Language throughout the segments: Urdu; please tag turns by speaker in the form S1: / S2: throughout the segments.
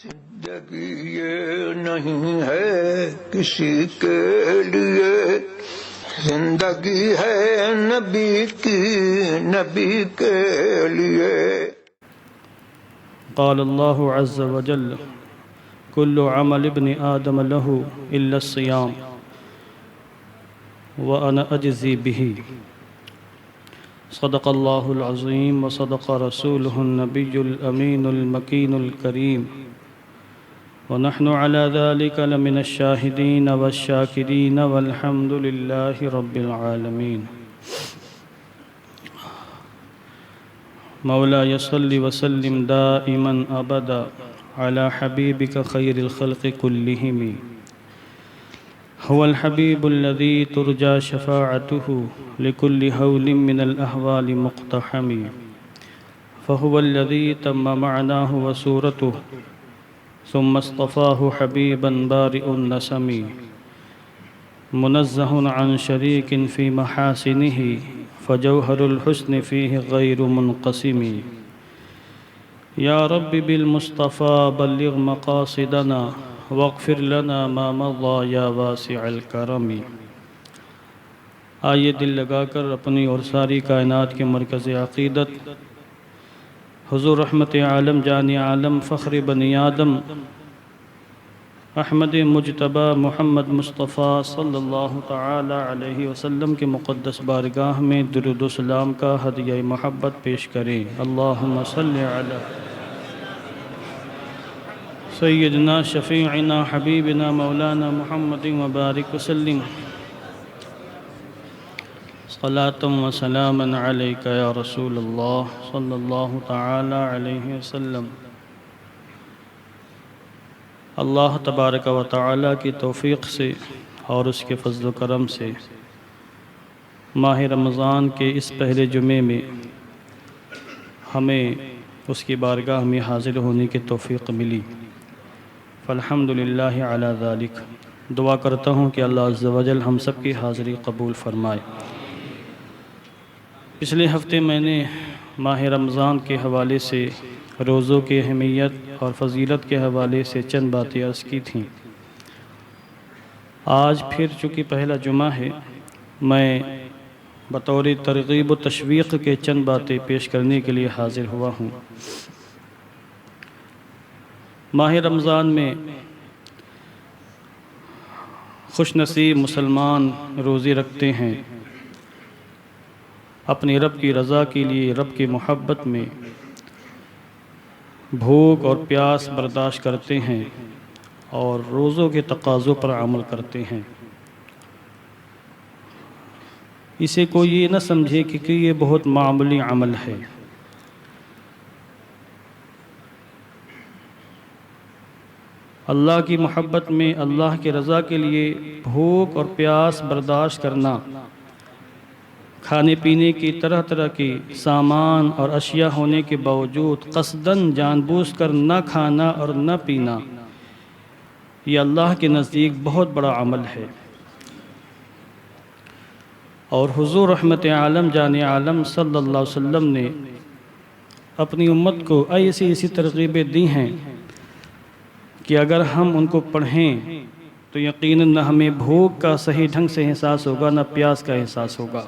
S1: زندگی یہ نہیں ہے کسی کے لیے، زندگی ہے نبی کی، نبی کے لیے۔
S2: قال اللہ عز وجل کل عمل ابن آدم له الا الصیام وانا اجزی به۔ صدق اللہ العظیم وصدق رسولہ النبی الامین المکین الکریم، ونحن على ذلك لمن الشاہدین والشاکرین والحمد للہ رب العالمین۔ مولاي صل وسلم دائما ابدا على حبيبك خير الخلق كلهم، هو الحبيب الذي ترجى شفاعته لكل هول من الأهوال مقتحم، فهو الذي تم معناه وسورته ثم اصطفاه حبيبا بارئ النسم، منزه عن شريك في محاسنه فجوهر الحسن فيه غير منقسم۔ يا رب بالمصطفى بلغ مقاصدنا واغفر لنا ما مضى يا واسع الكرم۔ آئیے دل لگا کر اپنی اور ساری کائنات کے مرکز عقیدت حضور رحمت عالم جان عالم فخر بنی آدم احمد مجتبی محمد مصطفیٰ صلی اللہ تعالی علیہ وسلم کے مقدس بارگاہ میں درود و سلام کا ہدیہ محبت پیش کریں۔ اللہم صلی علی سیدنا شفیعنا حبیبنا مولانا محمد وبارک وسلم، صلاۃ و سلاما علیک یا رسول اللہ صلی اللہ تعالی علیہ وسلم۔ اللہ تبارک و تعالی کی توفیق سے اور اس کے فضل و کرم سے ماہ رمضان کے اس پہلے جمعے میں ہمیں اس کی بارگاہ میں حاضر ہونے کی توفیق ملی، فالحمدللہ علی ذالک۔ دعا کرتا ہوں کہ اللہ عز و جل ہم سب کی حاضری قبول فرمائے۔ پچھلے ہفتے میں نے ماہ رمضان کے حوالے سے روزوں کی اہمیت اور فضیلت کے حوالے سے چند باتیں عرض کی تھیں۔ آج پھر چونکہ پہلا جمعہ ہے، میں بطور ترغیب و تشویق کے چند باتیں پیش کرنے کے لیے حاضر ہوا ہوں۔ ماہ رمضان میں خوش نصیب مسلمان روزے رکھتے ہیں، اپنی رب کی رضا کے لیے، رب کی محبت میں بھوک اور پیاس برداشت کرتے ہیں اور روزوں کے تقاضوں پر عمل کرتے ہیں۔ اسے کوئی یہ نہ سمجھے کہ یہ بہت معمولی عمل ہے۔ اللہ کی محبت میں، اللہ کی رضا کے لیے بھوک اور پیاس برداشت کرنا، کھانے پینے کی طرح طرح کی سامان اور اشیاء ہونے کے باوجود قصداً جان بوجھ کر نہ کھانا اور نہ پینا، یہ اللہ کے نزدیک بہت بڑا عمل ہے۔ اور حضور رحمت عالم جان عالم صلی اللہ علیہ وسلم نے اپنی امت کو ایسی ترغیبیں دی ہیں کہ اگر ہم ان کو پڑھیں تو یقیناً نہ ہمیں بھوک کا صحیح ڈھنگ سے احساس ہوگا، نہ پیاس کا احساس ہوگا۔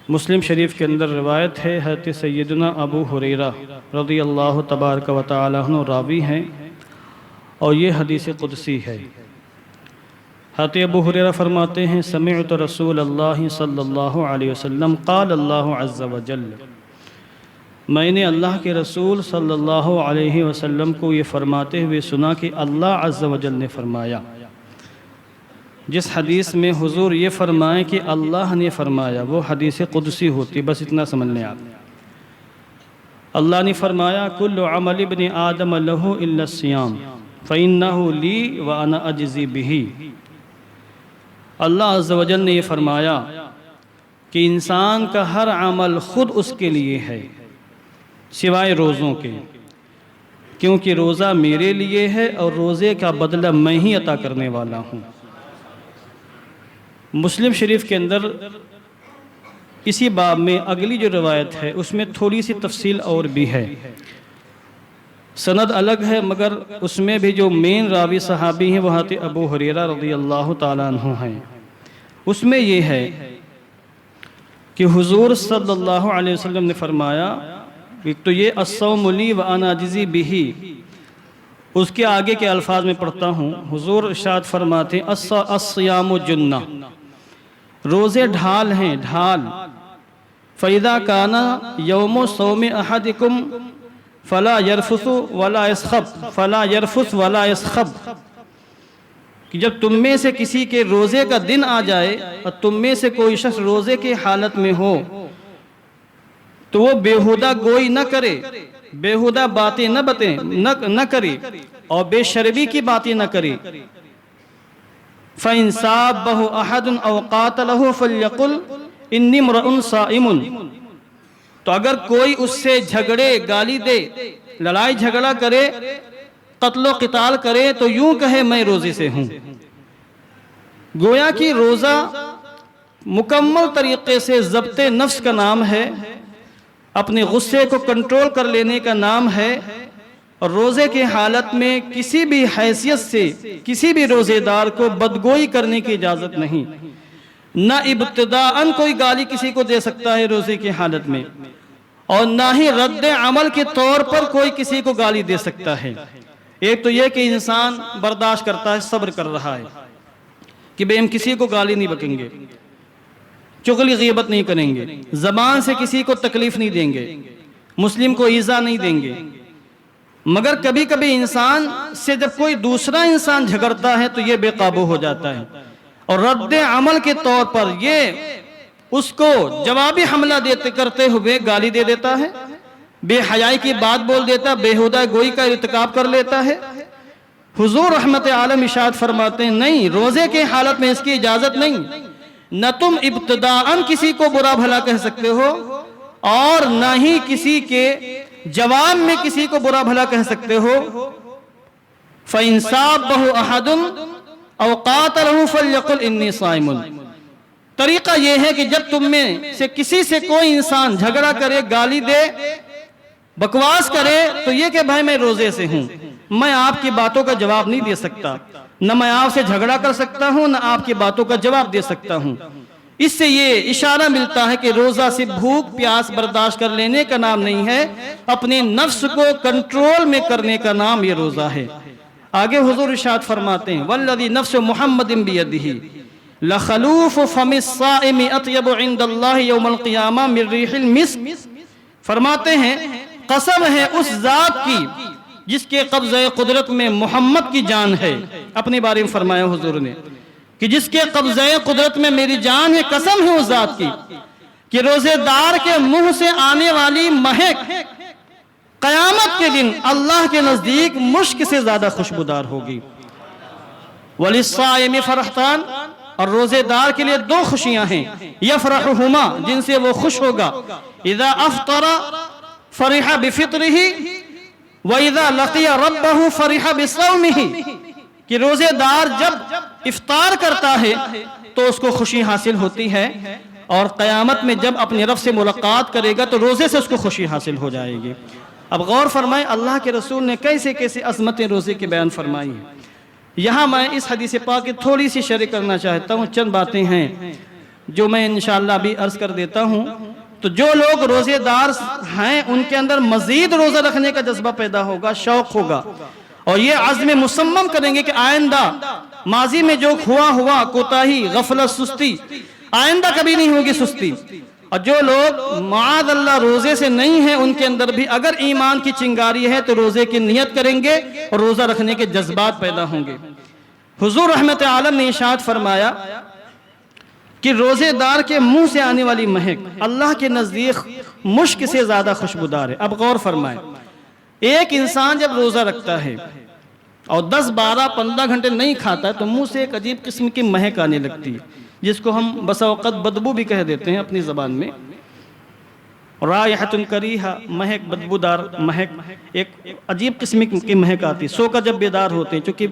S2: مسلم شریف کے اندر روایت ہے، حضرت سیدنا ابو ہریرہ رضی اللہ تبارک و تعالی عنہ راوی ہیں، اور یہ حدیث قدسی ہے۔ حضرت ابو ہریرہ فرماتے ہیں، سمعت رسول اللہ صلی اللہ علیہ وسلم قال اللہ عز و جل، میں نے اللہ کے رسول صلی اللہ علیہ وسلم کو یہ فرماتے ہوئے سنا کہ اللہ عز و جل نے فرمایا۔ جس حدیث میں حضور یہ فرمائیں کہ اللہ نے فرمایا، وہ حدیث قدسی ہوتی، بس اتنا سمجھ لیں آپ۔ اللہ نے فرمایا، کل عمل ابن آدم له الا الصیام فإنه لی وأنا اجزی بہ۔ اللہ عز و جل نے یہ فرمایا کہ انسان کا ہر عمل خود اس کے لیے ہے سوائے روزوں کے، کیونکہ روزہ میرے لیے ہے اور روزے کا بدلہ میں ہی عطا کرنے والا ہوں۔ مسلم شریف کے اندر اسی باب میں اگلی جو روایت ہے اس میں تھوڑی سی تفصیل اور بھی ہے۔ سند الگ ہے مگر اس میں بھی جو مین راوی صحابی ہیں وہ حضرت ابو ہریرہ رضی اللہ تعالیٰ عنہ ہیں۔ اس میں یہ ہے کہ حضور صلی اللہ علیہ وسلم نے فرمایا، ایک تو یہ الصوم لی وانا اجزی بہ، اس کے آگے کے الفاظ میں پڑھتا ہوں۔ حضور ارشاد فرماتے ہیں الصیام جنہ، روزے ڈھال ہیں، ڈھال۔ فَإِذَا كَانَ يَوْمُ صَوْمِ أَحَدِكُمْ فَلَا يَرْفُثُ وَلَا يَسْخَبْ فَلَا يَرْفُث وَلَا يَسْخَبْ، کہ جب تم میں سے کسی کے روزے کا دن آ جائے اور تم میں سے کوئی شخص روزے کی حالت میں ہو تو وہ بیہودہ گوئی نہ کرے، بیہودہ باتیں نہ کرے اور بے شربی کی باتیں نہ کرے۔ فَإِن صَابَّهُ أَحَدٌ أَوْ قَاتَلَهُ فَلْيَقُلْ إِنِّي امْرُؤٌ صَائِمٌ، تو اگر کوئی اس سے جھگڑے، گالی دے، لڑائی جھگڑا کرے، قتل و قتال کرے تو یوں کہے میں روزے سے ہوں۔ گویا کہ روزہ مکمل طریقے سے ضبط نفس کا نام ہے، اپنے غصے کو کنٹرول کر لینے کا نام ہے، اور روزے کی حالت میں کسی بھی حیثیت سے کسی بھی روزے دار کو بدگوئی کرنے کی اجازت نہیں، نہ ابتداءً کوئی گالی کسی کو دے سکتا ہے روزے کی حالت میں، اور نہ ہی رد عمل کے طور پر کوئی کسی کو گالی دے سکتا ہے۔ ایک تو یہ کہ انسان برداشت کرتا ہے، صبر کر رہا ہے کہ ہم کسی کو گالی نہیں بکیں گے، چغلی غیبت نہیں کریں گے، زبان سے کسی کو تکلیف نہیں دیں گے، مسلم کو ایذا نہیں دیں گے۔ مگر کبھی کبھی انسان سے جب کوئی دوسرا انسان جھگڑتا ہے تو یہ بے قابو ہو جاتا ہے، اور رد عمل کے طور پر یہ اس کو جوابی حملہ کرتے ہوئے گالی دے دیتا ہے، بے حیائی کی بات بول دیتا، بےہودہ گوئی کا ارتکاب کر لیتا ہے۔ حضور رحمت عالم ارشاد فرماتے ہیں نہیں، روزے کے حالت میں اس کی اجازت نہیں، نہ تم ابتداءً کسی کو برا بھلا کہہ سکتے ہو اور نہ ہی کسی کے جواب میں کسی کو برا بھلا کہہ سکتے ہو۔ فَإِن صَابَّهُ أَحَدٌ أَوْ قَاتَلَهُ فَلْيَقُلْ إِنِّي صَائِمٌ، طریقہ یہ ہے کہ جب تم میں سے کسی سے کوئی انسان جھگڑا کرے، گالی دے، بکواس کرے تو یہ کہ بھائی میں روزے سے ہوں، میں آپ کی باتوں کا جواب نہیں دے سکتا، نہ میں آپ سے جھگڑا کر سکتا ہوں نہ آپ کی باتوں کا جواب دے سکتا ہوں۔ اس سے یہ اشارہ ملتا ہے کہ روزہ صرف بھوک پیاس برداشت کر لینے کا نام نہیں ہے، اپنے نفس کو کنٹرول میں کرنے کا نام یہ روزہ ہے۔ آگے حضور ارشاد فرماتے ہیں والذی نفس محمد بیدہ لخلوف فم الصائم اطیب عند اللہ یوم القیامہ من ریح المسک، فرماتے ہیں قسم ہے اس ذات کی جس کے قبضہ قدرت میں محمد کی جان ہے۔ اپنے بارے میں فرمایا حضور نے کہ جس کے قبضہ قدرت میں میری جان ہے، قسم ہے اس ذات کی کہ روزے دار کے منہ سے آنے والی مہک قیامت کے دن اللہ کے نزدیک مشک سے زیادہ خوشبودار ہوگی۔ وَلِلصَّائِمِ فَرَحْتَانِ، اور روزے دار کے لیے دو خوشیاں ہیں، یفرحہما، جن سے وہ خوش ہوگا، اذا افطر فرح بفطرہ وَإِذَا لَقِيَ رَبَّهُ فَرِحَ بِصَوْمِهِ، کہ روزے دار جب افطار کرتا ہے تو اس کو خوشی حاصل ہوتی ہے، اور قیامت میں جب اپنے رب سے ملاقات کرے گا تو روزے سے اس کو خوشی حاصل ہو جائے گی۔ اب غور فرمائیں اللہ کے رسول نے کیسے کیسے عظمتیں روزے کی بیان فرمائی ہیں۔ یہاں میں اس حدیث پاک کی تھوڑی سی شرح کرنا چاہتا ہوں، چند باتیں ہیں جو میں انشاءاللہ بھی عرض کر دیتا ہوں۔ تو جو لوگ روزے دار ہیں ان کے اندر مزید روزہ رکھنے کا جذبہ پیدا ہوگا، شوق ہوگا، اور یہ عزم مصمم کریں گے کہ آئندہ ماضی میں جو ہوا کوتاہی، غفلت، سستی، آئندہ کبھی نہیں ہوگی سستی۔ اور جو لوگ معاذ اللہ روزے سے نہیں ہیں ان کے اندر بھی اگر ایمان کی چنگاری ہے تو روزے کی نیت کریں گے اور روزہ رکھنے کے جذبات پیدا ہوں گے۔ حضور رحمت عالم نے ارشاد فرمایا کہ روزے دار کے منہ سے آنے والی مہک اللہ کے نزدیک مشک سے زیادہ خوشبودار ہے۔ اب غور فرمائیں، ایک انسان جب روزہ رکھتا ہے اور 10 12 15 گھنٹے نہیں کھاتا ہے تو منہ سے ایک عجیب قسم کی مہک آنے لگتی ہے، جس کو ہم بسا اوقات بدبو بھی کہہ دیتے ہیں اپنی زبان میں، رائحۃ کریہہ، مہک، بدبودار مہک، ایک عجیب قسم کی مہک آتی ہے۔ سو کا جب بیدار ہوتے ہیں، چونکہ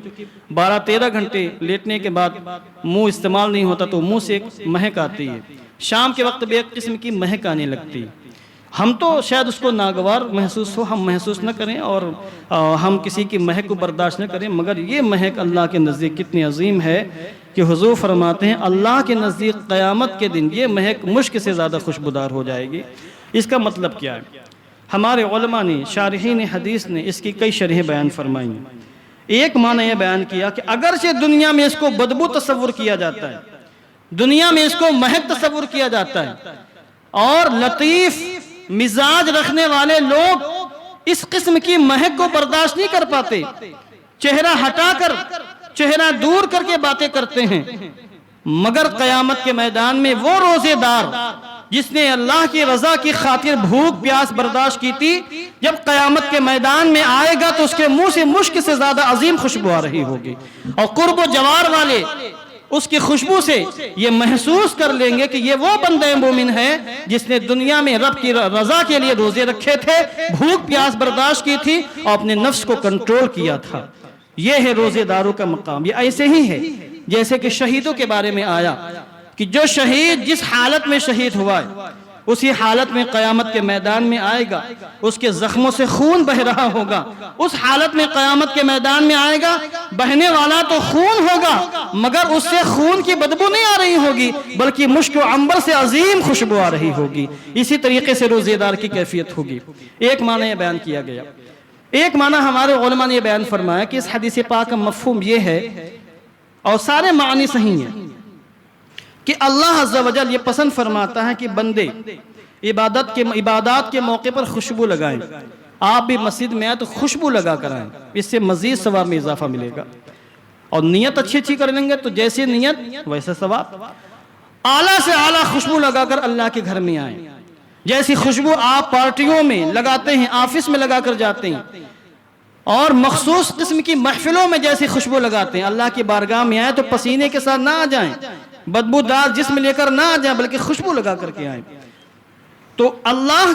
S2: 12 13 گھنٹے لیٹنے کے بعد منہ استعمال نہیں ہوتا تو منہ سے ایک مہک آتی ہے، شام کے وقت بھی ایک قسم کی مہک آنے لگتی ہے۔ ہم تو شاید اس کو ناگوار محسوس ہو، ہم محسوس نہ کریں اور ہم کسی کی مہک کو برداشت نہ کریں، مگر یہ مہک اللہ کے نزدیک کتنی عظیم ہے کہ حضور فرماتے ہیں اللہ کے نزدیک قیامت کے دن یہ مہک مشک سے زیادہ خوشبودار ہو جائے گی۔ اس کا مطلب کیا ہے؟ ہمارے علماء نے، شارحین حدیث نے اس کی کئی شرحیں بیان فرمائی ہیں۔ ایک معنی یہ بیان کیا کہ اگرچہ دنیا میں اس کو بدبو تصور کیا جاتا ہے، دنیا میں اس کو مہک تصور کیا جاتا ہے، اور لطیف مزاج رکھنے والے لوگ اس قسم کی مہک کو برداشت نہیں کر پاتے، چہرہ ہٹا کر، چہرہ دور کر کے باتیں کرتے ہیں، مگر قیامت کے میدان میں وہ روزے دار جس نے اللہ کی رضا کی خاطر بھوک پیاس برداشت کی تھی، جب قیامت کے میدان میں آئے گا تو اس کے منہ سے مشک سے زیادہ عظیم خوشبو آ رہی ہوگی، اور قرب و جوار والے اس کی خوشبو سے یہ محسوس کر لیں گے کہ یہ وہ بندہ مومن ہے جس نے دنیا میں رب کی رضا کے لیے روزے رکھے تھے، بھوک پیاس برداشت کی تھی اور اپنے نفس کو کنٹرول کیا تھا۔ یہ ہے روزے داروں کا مقام۔ یہ ایسے ہی ہے جیسے کہ شہیدوں کے بارے میں آیا کہ جو شہید جس حالت میں شہید ہوا ہے اسی حالت میں قیامت کے میدان میں آئے گا، اس کے زخموں سے خون بہ رہا ہوگا، اس حالت میں قیامت کے میدان میں آئے گا، بہنے والا تو خون ہوگا مگر اس سے خون کی بدبو نہیں آ رہی ہوگی بلکہ مشک و عنبر سے عظیم خوشبو آ رہی ہوگی۔ اسی طریقے سے روزے دار کی کیفیت ہوگی۔ ایک معنی یہ بیان کیا گیا۔ ایک معنی ہمارے علماء نے یہ بیان فرمایا کہ اس حدیث پاک کا مفہوم یہ ہے، اور سارے معنی صحیح ہیں، کہ اللہ عز و جل یہ پسند فرماتا ہے کہ بندے عبادات کے موقع پر خوشبو لگائیں۔ آپ بھی مسجد میں آئے تو خوشبو لگا کر آئیں، اس سے مزید ثواب میں اضافہ ملے گا، اور نیت اچھی کر لیں گے تو جیسے نیت ویسے ثواب۔ اعلیٰ سے اعلیٰ خوشبو لگا کر اللہ کے گھر میں آئیں، جیسی خوشبو آپ پارٹیوں میں لگاتے ہیں، آفس میں لگا کر جاتے ہیں، اور مخصوص قسم کی محفلوں میں جیسی خوشبو لگاتے ہیں، اللہ کی بارگاہ میں آئیں تو پسینے کے ساتھ نہ آ جائیں، بدبودار جسم لے کر نہ آ جائیں، بلکہ خوشبو لگا کر کے آئیں۔ تو اللہ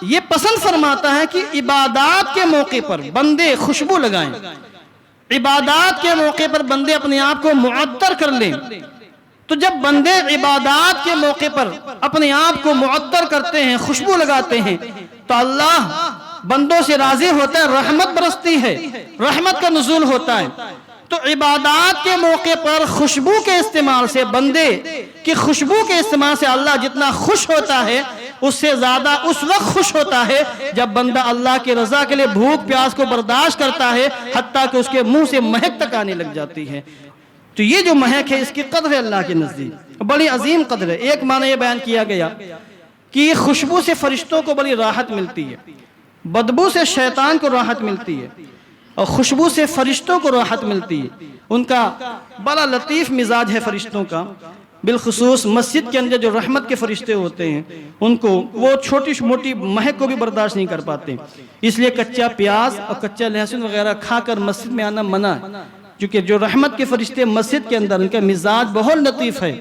S2: یہ پسند فرماتا ہے کہ عبادات کے موقع پر بندے خوشبو لگائیں، عبادات کے موقع پر بندے اپنے آپ کو معطر کر لیں۔ تو جب بندے عبادات کے موقع پر اپنے آپ کو معطر کرتے ہیں، خوشبو لگاتے ہیں، تو اللہ بندوں سے راضی ہوتا ہے، رحمت برستی ہے، رحمت کا نزول ہوتا ہے۔ تو عبادات کے موقع پر خوشبو کے استعمال سے، بندے کی خوشبو کے استعمال سے اللہ جتنا خوش ہوتا ہے اس سے زیادہ اس وقت خوش ہوتا ہے جب بندہ اللہ کی رضا کے لیے بھوک پیاس کو برداشت کرتا ہے، حتیٰ کہ اس کے منہ سے مہک تک آنے لگ جاتی ہے۔ تو یہ جو مہک ہے اس کی قدر ہے اللہ کے نزدیک، بڑی عظیم قدر ہے۔ ایک معنی یہ بیان کیا گیا کہ یہ خوشبو سے فرشتوں کو بڑی راحت ملتی ہے، بدبو سے شیطان کو راحت ملتی ہے، اور خوشبو سے فرشتوں کو راحت ملتی ہے۔ ان کا بڑا لطیف مزاج ہے فرشتوں کا، بالخصوص مسجد کے اندر جو رحمت کے فرشتے ہوتے ہیں ان کو وہ چھوٹی موٹی مہک کو بھی برداشت نہیں کر پاتے، اس لیے کچا پیاز اور کچا لہسن وغیرہ کھا کر مسجد میں آنا منع ہے، کیونکہ جو رحمت کے فرشتے مسجد کے اندر ان کا مزاج بہت لطیف ہے،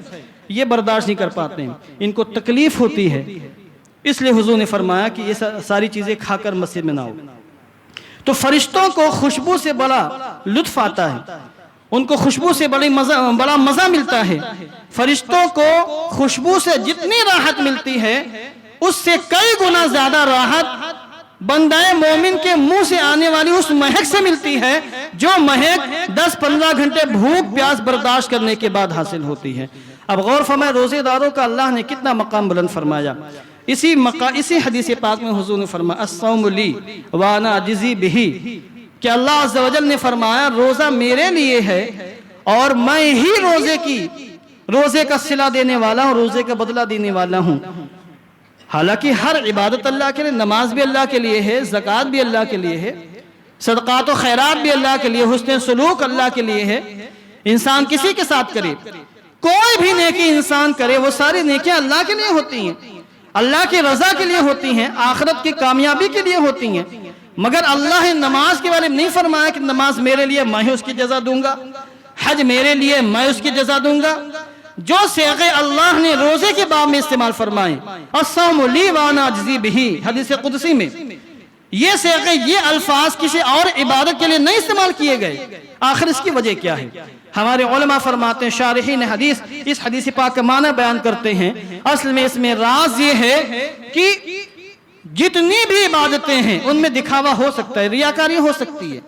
S2: یہ برداشت نہیں کر پاتے ہیں، ان کو تکلیف ہوتی ہے، اس لیے حضور نے فرمایا کہ یہ ساری چیزیں کھا کر مسجد میں نہ ہو۔ تو فرشتوں کو خوشبو سے بڑا لطف آتا ہے، ان کو خوشبو سے بڑا مزہ ملتا ہے۔ فرشتوں کو خوشبو سے جتنی راحت ملتی ہے اس سے کئی گنا زیادہ راحت بندہ مومن کے منہ سے آنے والی اس مہک سے ملتی ہے جو مہک 10-15 گھنٹے بھوک پیاس برداشت کرنے کے بعد حاصل ہوتی ہے۔ اب غور فرمائے روزے داروں کا اللہ نے کتنا مقام بلند فرمایا۔ اسی حدیث پاک میں حضور نے فرمایا الصوم لی وانا اجزی بہ، کہ اللہ عز و جل نے فرمایا روزہ میرے لیے ہے اور میں ہی روزے کا صلہ دینے والا ہوں، روزے کا بدلہ دینے والا ہوں۔ حالانکہ ہر عبادت اللہ کے لیے، نماز بھی اللہ کے لیے ہے، زکوٰۃ بھی اللہ کے لیے ہے، صدقات و خیرات بھی اللہ کے لیے، حسن سلوک اللہ کے لیے ہے۔ انسان کسی کے ساتھ کرے، کوئی بھی نیکی انسان کرے، وہ ساری نیکیاں اللہ کے لیے ہوتی ہیں، اللہ کی رضا کے لیے ہوتی ہیں، آخرت کی کامیابی کے لیے ہوتی ہیں۔ مگر اللہ نے نماز کے بارے میں نہیں فرمایا کہ نماز میرے لیے میں ہی اس کی جزا دوں گا، حج میرے لیے میں اس کی جزا دوں گا۔ جو صیغے اللہ نے روزے کے باب میں استعمال فرمائے، الصوم لی وانا اجزی بہ، حدیث قدسی میں یہ صیغے، یہ الفاظ کسی اور عبادت کے لیے نہیں استعمال کیے گئے۔ آخر اس کی وجہ کیا ہے؟ ہمارے علماء فرماتے ہیں، شارحین حدیث اس حدیث پاک کا معنی بیان کرتے ہیں، اصل میں اس میں راز یہ ہے کہ جتنی بھی عبادتیں ہیں ان میں دکھاوا ہو سکتا ہے، ریاکاری ہو سکتی ہے،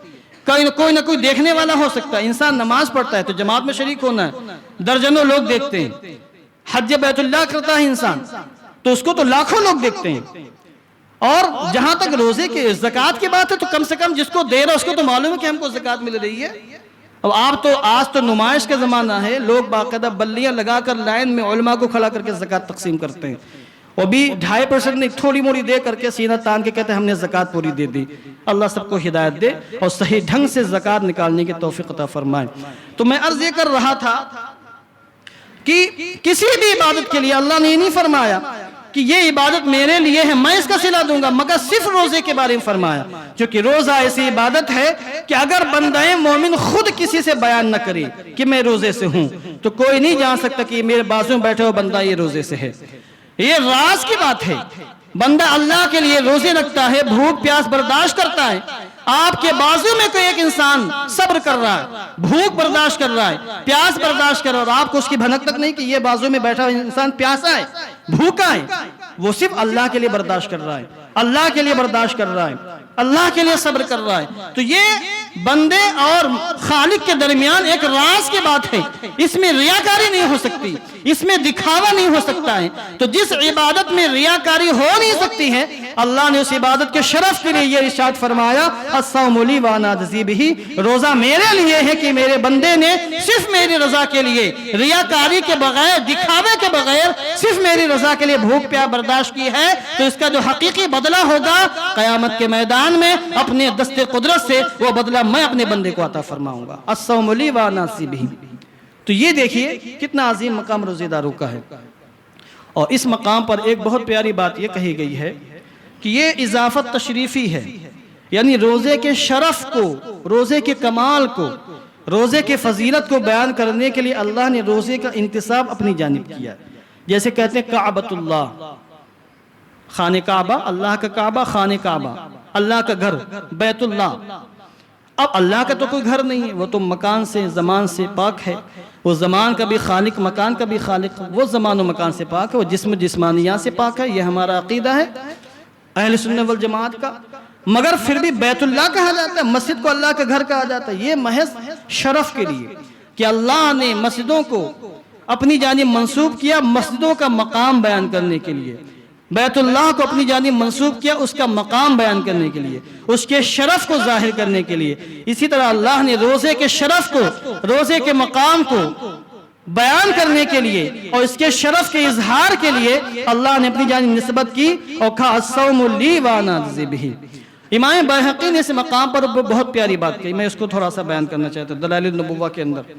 S2: کوئی نہ کوئی دیکھنے والا ہو سکتا ہے۔ انسان نماز پڑھتا ہے تو جماعت میں شریک ہونا ہے، درجنوں لوگ دیکھتے ہیں۔ حج بیت اللہ کرتا ہے انسان تو اس کو تو لاکھوں لوگ دیکھتے ہیں۔ اور جہاں تک روزے کے زکوٰۃ کی بات ہے تو کم سے کم جس کو دے رہا اس کو تو معلوم ہے کہ ہم کو زکوٰۃ مل رہی ہے۔ اب آج تو نمائش کا زمانہ ہے، لوگ باقاعدہ بلیاں لگا کر لائن میں علماء کو کھڑا کر کے زکوٰۃ تقسیم کرتے ہیں، وہ بھی 2.5% نہیں، تھوڑی موڑی دے کر کے سینہ تان کے کہتے ہیں ہم نے زکوٰۃ پوری دے دی۔ اللہ سب کو ہدایت دے اور صحیح ڈھنگ سے زکوٰۃ نکالنے کی توفیق عطا فرمائے۔ تو میں عرض یہ کر رہا تھا کہ کسی بھی عبادت کے لیے اللہ نے یہ نہیں فرمایا کہ یہ عبادت میرے لیے ہے میں اس کا صلہ دوں گا، مگر صرف روزے کے بارے میں فرمایا، کیونکہ روزہ ایسی عبادت ہے کہ اگر بندہ مومن خود کسی سے بیان نہ کرے کہ میں روزے سے ہوں تو کوئی نہیں جان سکتا کہ میرے بازو میں بیٹھے ہو بندہ یہ روزے سے ہے۔ یہ راز کی بات ہے، بندہ اللہ کے لیے روزے رکھتا ہے، بھوک پیاس برداشت کرتا ہے۔ آپ کے بازو میں کوئی ایک انسان صبر کر رہا ہے، بھوک برداشت کر رہا ہے، پیاس برداشت کر رہا ہے، اور آپ کو اس کی بھنک تک نہیں کہ یہ بازو میں بیٹھا انسان پیاسا ہے، بھوکا ہے، وہ صرف اللہ کے لیے برداشت کر رہا ہے، اللہ کے لیے برداشت کر رہا ہے، اللہ کے لیے صبر کر رہا ہے۔ تو یہ بندے اور خالق کے درمیان ایک راز کی بات ہے، اس میں ریاکاری نہیں ہو سکتی، اس میں دکھاوا نہیں ہو سکتا ہے۔ تو جس عبادت میں ریاکاری ہو نہیں سکتی ہے، اللہ نے اس عبادت کے شرف کے لیے یہ ارشاد فرمایا الصوم لی وانا اجزی بہ، روزہ میرے لیے ہے کہ میرے بندے نے صرف میری رضا کے لیے، ریاکاری کے بغیر، دکھاوے کے بغیر صرف میری رضا کے لیے بھوک پیاس برداشت کی ہے، تو اس کا جو حقیقی بدلہ ہوگا قیامت کے میدان میں اپنے دست قدرت سے وہ بدلہ میں اپنے بندے کو عطا فرماؤں گا۔ الصوم لی وانا اجزی بہ۔ تو یہ دیکھیے کتنا عظیم مقام روزے داروں کا ہے۔ اور اس مقام پر ایک بہت پیاری بات یہ کہی گئی ہے کہ یہ اضافت تشریفی ہے، یعنی روزے کے شرف کو، روزے کے کمال کو، روزے کے فضیلت کو بیان کرنے کے لیے اللہ نے روزے کا انتصاب اپنی جانب کیا۔ جیسے کہتے ہیں کعبۃ اللہ، خانہ کعبہ، اللہ کا کعبہ، خانہ کعبہ، اللہ کا گھر، بیت اللہ۔ اب اللہ کا تو کوئی گھر نہیں ہے، وہ تو مکان سے، زمان سے پاک ہے، وہ زمان کا بھی خالق، مکان کا بھی خالق، وہ زمان و مکان سے پاک ہے، وہ جسم جسمانیات سے پاک ہے۔ یہ ہمارا عقیدہ ہے اہل سنت والجماعت کا۔ مگر پھر بھی بیت اللہ کہا جاتا ہے، مسجد کو اللہ کا گھر کہا جاتا ہے، یہ محض شرف کے لیے کہ اللہ نے مسجدوں کو اپنی جانب منسوب کیا، مسجدوں کا مقام بیان کرنے کے لیے، بیت اللہ کو اپنی جانب منسوب کیا اس کا مقام بیان کرنے کے لیے، اس کے شرف کو ظاہر کرنے کے لیے۔ اسی طرح اللہ نے روزے کے شرف کو، روزے کے مقام کو بیان کرنے کے لیے اور اس کے شرف کے اظہار کے لیے اللہ نے اپنی جانب نسبت کی اور کہا الصوم لی وانا اجزی بہ۔ امام بیہقی نے اس مقام پر بہت پیاری بات کہی، میں اس کو تھوڑا سا بیان کرنا چاہتا ہوں۔ دلائل النبوہ کے اندر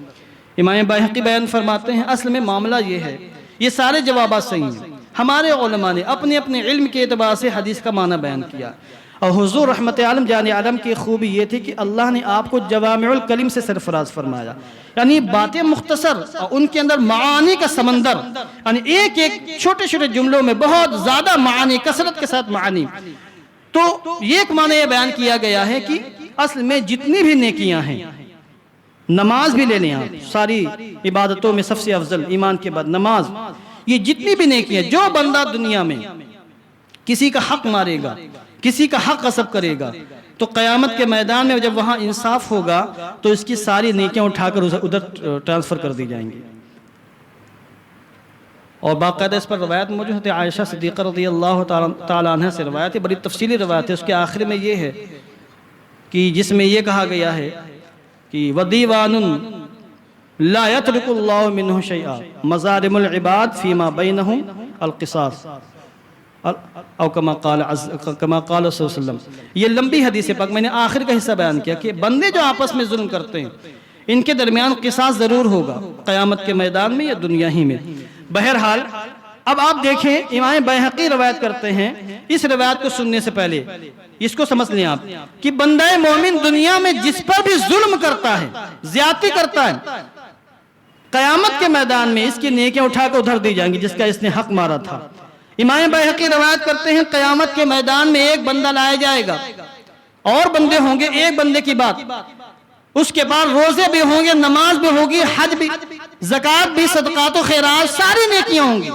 S2: امام بیہقی بیان فرماتے ہیں اصل میں معاملہ یہ ہے، یہ سارے جوابات صحیح ہیں، ہمارے علماء نے اپنے اپنے علم کے اعتبار سے حدیث کا معنی بیان کیا، اور حضور رحمت عالم جان عالم کی خوبی یہ تھی کہ اللہ نے آپ کو جوامع الکلم سے سرفراز فرمایا، یعنی باتیں مختصر اور ان کے اندر معانی کا سمندر، یعنی ایک ایک چھوٹے چھوٹے جملوں میں بہت زیادہ معانی، کثرت کے ساتھ معانی۔ تو یہ ایک معنی یہ بیان کیا گیا ہے کہ اصل میں جتنی بھی نیکیاں ہیں، نماز بھی لے لیں آپ، ساری عبادتوں میں سب سے افضل ایمان کے بعد نماز، یہ جتنی بھی نیکیاں، جو بندہ دنیا میں کسی کا حق مارے گا، کسی کا حق غصب کرے گا، تو قیامت کے میدان میں جب وہاں انصاف ہوگا تو اس کی ساری نیکیاں اٹھا کر ادھر ٹرانسفر کر دی جائیں گی۔ اور باقاعدہ اس پر روایت موجود ہے، عائشہ صدیقہ رضی اللہ تعالیٰ عنہ سے روایت ہے، بڑی تفصیلی روایت ہے، اس کے آخر میں یہ ہے کہ جس میں یہ کہا گیا ہے کہ وَدِيوَانٌ لا يترك اللہ منہ شیئا مظالم العباد فیما بینہم القصاص او کما قال صلی اللہ علیہ وسلم۔ یہ لمبی حدیث پاک، میں نے آخر کا حصہ بیان کیا کہ بندے جو آپس میں ظلم کرتے ہیں ان کے درمیان قصاص ضرور ہوگا قیامت کے میدان میں یا دنیا ہی میں۔ بہرحال اب آپ دیکھیں امام بیہقی روایت کرتے ہیں، اس روایت کو سننے سے پہلے اس کو سمجھ لیں آپ کہ بندہ مومن دنیا میں جس پر بھی ظلم کرتا ہے، زیادتی کرتا ہے، قیامت کے میدان میں اس کی نیکیاں اٹھا کر ادھر دی جائیں گی جس کا اس نے حق مارا تھا۔ امام بیہقی روایت کرتے ہیں قیامت کے میدان میں ایک بندہ لایا جائے گا، اور بندے ہوں گے، ایک بندے کی بات، اس کے بعد روزے بھی ہوں گے، نماز بھی ہوگی، حج بھی، زکوٰۃ بھی، صدقات و خیرات، ساری نیکیاں ہوں گی،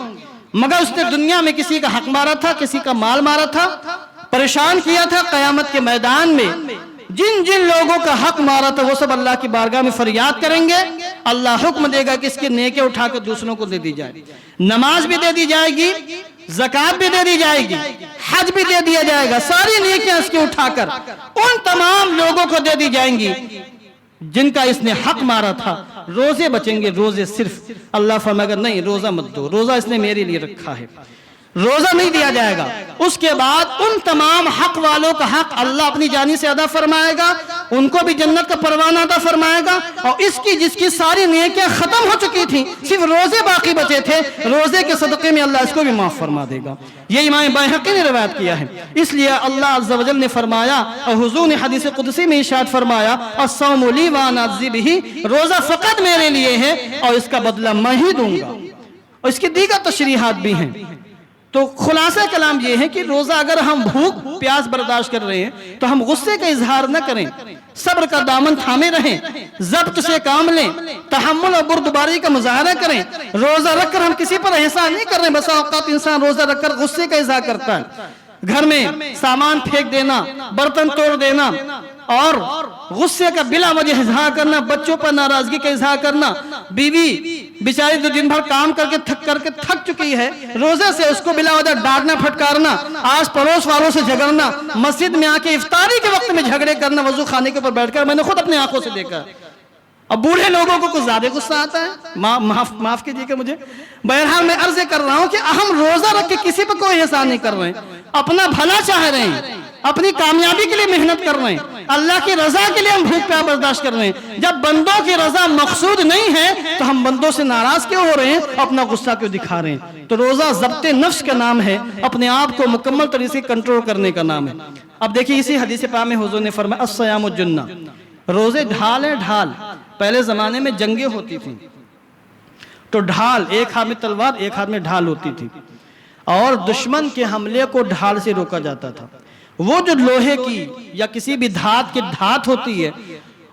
S2: مگر اس نے دنیا میں کسی کا حق مارا تھا، کسی کا مال مارا تھا، پریشان کیا تھا۔ قیامت کے میدان میں جن جن لوگوں کا حق مارا تھا وہ سب اللہ کی بارگاہ میں فریاد کریں گے۔ اللہ حکم دے گا کہ اس کی نیکیاں اٹھا کر دوسروں کو دے دی جائے، نماز بھی دے دی جائے گی، زکوٰۃ بھی دے دی جائے گی، حج بھی دے دیا جائے گا، ساری نیکیاں اس کی اٹھا کر ان تمام لوگوں کو دے دی جائیں گی جن کا اس نے حق مارا تھا۔ روزے بچیں گے، روزے صرف اللہ فرمائے گا نہیں روزہ مت دو، روزہ اس نے میرے لیے رکھا ہے، روزہ نہیں دیا جائے گا۔ اس کے بعد ان تمام حق والوں کا حق اللہ اپنی جانب سے ادا فرمائے گا، ان کو بھی جنت کا پروانہ عطا فرمائے گا، اور اس کی جس کی ساری نیکیاں ختم ہو چکی تھیں، صرف روزے باقی بچے تھے، روزے کے صدقے میں اللہ اس کو بھی معاف فرما دے گا۔ یہ امام بیہقی نے روایت کیا ہے۔ اس لیے اللہ عز و جل نے فرمایا اور حضور نے حدیث قدسی میں ارشاد فرمایا الصوم لی وانا اجزی بہ، روزہ فقط میرے لیے ہے اور اس کا بدلہ میں ہی دوں گا، اور اس کی دیگر تشریحات بھی ہیں۔ تو خلاصہ کلام یہ ہے کہ روزہ اگر ہم بھوک پیاس برداشت کر رہے ہیں تو ہم غصے کا اظہار نہ کریں، صبر کا دامن تھامے رہیں، ضبط سے کام لیں، تحمل اور بردباری کا مظاہرہ کریں۔ روزہ رکھ کر ہم کسی پر احسان نہیں کر رہے، بسا اوقات انسان روزہ رکھ کر غصے کا اظہار کرتا ہے، گھر میں سامان پھینک دینا، برتن توڑ دینا اور غصے کا بلا وجہ اظہار کرنا، بچوں پر ناراضگی کا اظہار کرنا، بیوی بیچاری جو دن بھر کام کر کے تھک چکی ہے، روزے سے اس کو بلا وجہ ڈانٹنا پھٹکارنا، آس پڑوس والوں سے جھگڑنا، مسجد میں آ کے افطاری کے وقت میں جھگڑے کرنا وضو خانے کے اوپر بیٹھ کر، میں نے خود اپنی آنکھوں سے دیکھا۔ اب بوڑھے لوگوں کو کچھ زیادہ غصہ آتا ہے، معاف کیجیے گا مجھے۔ بہرحال میں عرض کر رہا ہوں کہ ہم روزہ رکھ کے کسی پر کوئی احسان نہیں کر رہے ہیں، اپنا بھلا چاہ رہے ہیں، اپنی کامیابی کے لیے محنت کر رہے ہیں، اللہ کی رضا کے لیے ہم بھوک پیاس برداشت کر رہے ہیں۔ جب بندوں کی رضا مقصود نہیں ہے تو ہم بندوں سے ناراض کیوں ہو رہے ہیں، اپنا غصہ کیوں دکھا رہے ہیں؟ تو روزہ ضبط نفس کا نام ہے، اپنے آپ کو مکمل طریقے سے کنٹرول کرنے کا نام ہے۔ اب دیکھیے اسی حدیث پاک میں حضور نے فرمایا الصیام جنہ، روزے ڈھال ہے، ڈھال۔ پہلے زمانے میں جنگیں ہوتی تھیں تو ڈھال، ایک ہاتھ میں تلوار ایک ہاتھ میں ڈھال ہوتی تھی، اور دشمن کے حملے کو ڈھال سے روکا جاتا تھا۔ وہ جو لوہے کی یا کسی بھی دھات کی دھات ہوتی ہے،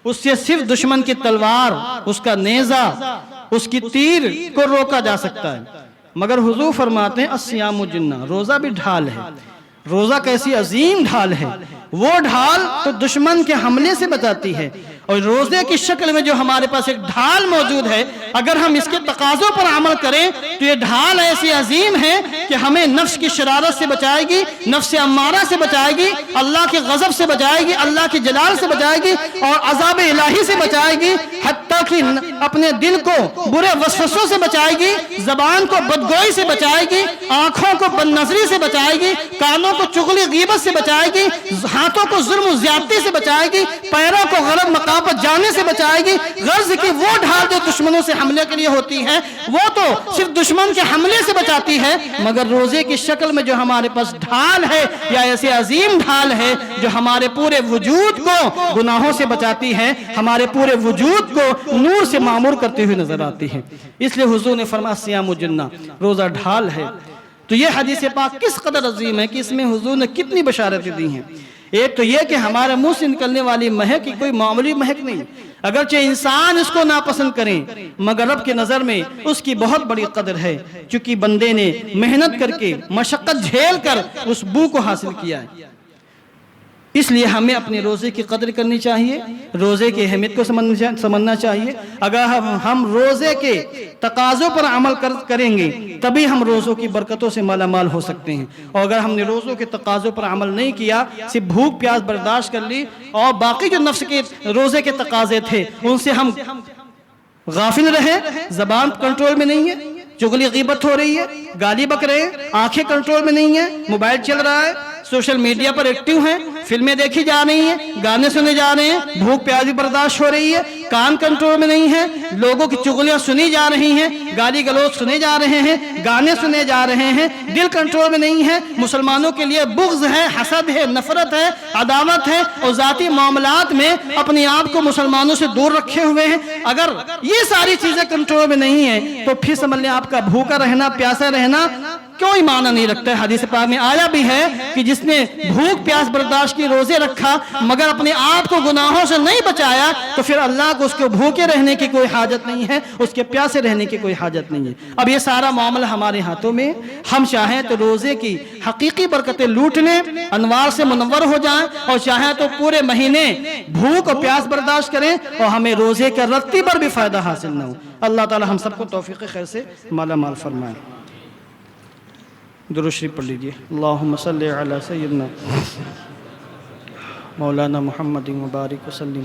S2: اس سے صرف دشمن کی تلوار، اس کا نیزہ، اس کی تیر کو روکا جا سکتا ہے۔ مگر حضور فرماتے ہیں الصیام جنہ، روزہ بھی ڈھال ہے۔ روزہ کیسی عظیم ڈھال ہے، وہ ڈھال تو دشمن کے حملے سے بچاتی ہے، اور روزے کی شکل میں جو ہمارے پاس ایک ڈھال موجود ہے، اگر ہم اس کے تقاضوں پر عمل کریں تو یہ ڈھال ایسی عظیم ہے کہ ہمیں نفس کی شرارت سے بچائے گی، نفس امارہ سے بچائے گی، اللہ کے غضب سے بچائے گی، اللہ کے جلال سے بچائے گی، اور عذاب الہی سے بچائے گی، حتیٰ کہ اپنے دل کو برے وسوسوں سے بچائے گی، زبان کو بدگوئی سے بچائے گی، آنکھوں کو بد نظری سے بچائے گی، کانوں کو چغلی غیبت سے بچائے گی، ہاتھوں کو ظلم و زیادتی سے بچائے گی، پیروں کو غلط مقام پر جانے سے بچائے گی۔ غرض کی وہ ڈھال جو دشمنوں سے حملے کے لیے ہوتی ہے وہ تو صرف دشمن کے حملے سے بچاتی ہے، مگر روزے کی شکل میں جو ہمارے پاس ڈھال ہے، یا ایسی عظیم ڈھال ہے جو ہمارے پورے وجود کو گناہوں سے بچاتی ہے، ہمارے پورے وجود کو نور سے معمور کرتے ہوئے نظر آتی ہے۔ اس لیے حضور نے فرمایا صیام جنہ، روزہ ڈھال ہے۔ تو یہ حدیث پاک کس قدر عظیم ہے کہ اس میں حضور نے کتنی بشارتیں دی ہیں۔ ایک تو یہ کہ ہمارے منہ سے نکلنے والی مہک کوئی معمولی مہک نہیں، اگرچہ انسان اس کو ناپسند کریں مگر رب کی نظر میں اس کی بہت بڑی قدر ہے، چونکہ بندے نے محنت کر کے مشقت جھیل کر اس بو کو حاصل کیا ہے۔ اس لیے ہمیں اپنے روزے کی قدر کرنی چاہیے، روزے کی اہمیت کو سمجھنا چاہیے۔ اگر ہم روزے کے تقاضوں پر عمل کریں گے تبھی ہم روزوں کی برکتوں سے مالا مال ہو سکتے ہیں، اور اگر ہم نے روزوں کے تقاضوں پر عمل نہیں کیا، صرف بھوک پیاس برداشت کر لی اور باقی جو نفس کے روزے کے تقاضے تھے ان سے ہم غافل رہے، زبان کنٹرول میں نہیں ہے، چغلی غیبت ہو رہی ہے، گالی بک رہے ہیں، آنکھیں کنٹرول میں نہیں ہیں، موبائل چل رہا ہے، سوشل میڈیا پر ایکٹیو ہیں، فلمیں دیکھی جا رہی ہیں، گانے سنے جا رہے ہیں، بھوک پیاس بھی برداشت ہو رہی ہے، کان کنٹرول میں نہیں ہے، لوگوں کی چغلیاں سنی جا رہی ہیں، گالی گلوچ سنے جا رہے ہیں، گانے سنے جا رہے ہیں، دل کنٹرول میں نہیں ہے، مسلمانوں کے لیے بغض ہے، حسد ہے، نفرت ہے، عداوت ہے، اور ذاتی معاملات میں اپنے آپ کو مسلمانوں سے دور رکھے ہوئے ہیں۔ اگر یہ ساری چیزیں کنٹرول میں نہیں ہیں تو پھر سمجھ لیں آپ کا بھوکا رہنا، پیاسا رہنا کوئی معنی نہیں رکھتا ہے۔ حدیث پاک میں آیا بھی ہے کہ جس نے بھوک پیاس برداشت کی روزے رکھا مگر اپنے آپ کو گناہوں سے نہیں بچایا تو پھر اللہ کو اس کو بھوکے رہنے کی کوئی حاجت نہیں ہے، اس کے پیاسے رہنے کی کوئی حاجت نہیں ہے۔ اب یہ سارا معاملہ ہمارے ہاتھوں میں، ہم چاہیں تو روزے کی حقیقی برکتیں لوٹ لیں، انوار سے منور ہو جائیں، اور چاہیں تو پورے مہینے بھوک اور پیاس برداشت کریں اور ہمیں روزے کا رتی پر بھی فائدہ حاصل نہ ہو۔ اللہ تعالی ہم سب کو توفیق خیر سے مالا مال فرمائے۔ درود شریف پڑھ لیجئے۔ اللہم صلی علی سیدنا مولانا محمد مبارک وسلم۔